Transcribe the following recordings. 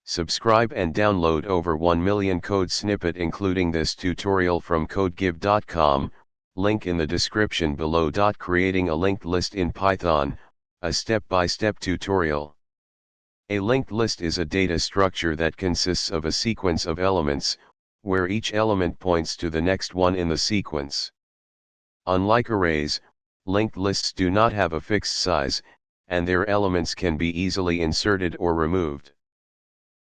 Subscribe and download over 1 million code snippet including this tutorial from codegive.com, link in the description below. Creating a linked list in Python, a step-by-step tutorial. A linked list is a data structure that consists of a sequence of elements, where each element points to the next one in the sequence. Unlike arrays, linked lists do not have a fixed size, and their elements can be easily inserted or removed.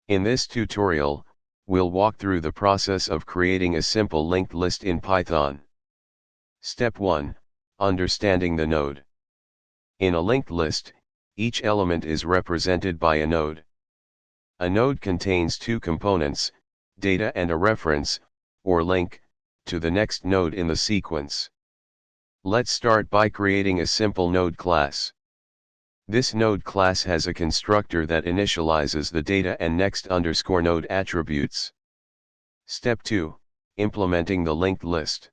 In this tutorial, we'll walk through the process of creating a simple linked list in Python. Step 1. Understanding the node. In a linked list, each element is represented by a node. A node contains two components, data and a reference, or link, to the next node in the sequence. Let's start by creating a simple node class. This node class has a constructor that initializes the data and next_node attributes. Step 2. Implementing the linked list.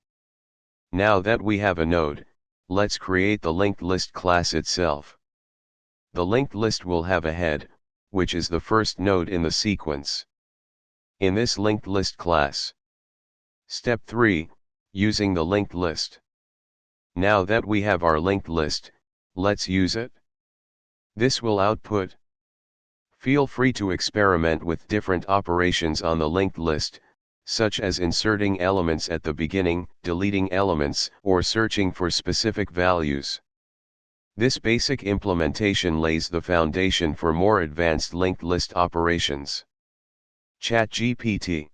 Now that we have a node, let's create the linked list class itself. The linked list will have a head, which is the first node in the sequence. In this linked list class. Step 3. Using the linked list. Now that we have our linked list, let's use it. This will output. Feel free to experiment with different operations on the linked list, such as inserting elements at the beginning, deleting elements, or searching for specific values. This basic implementation lays the foundation for more advanced linked list operations. ChatGPT.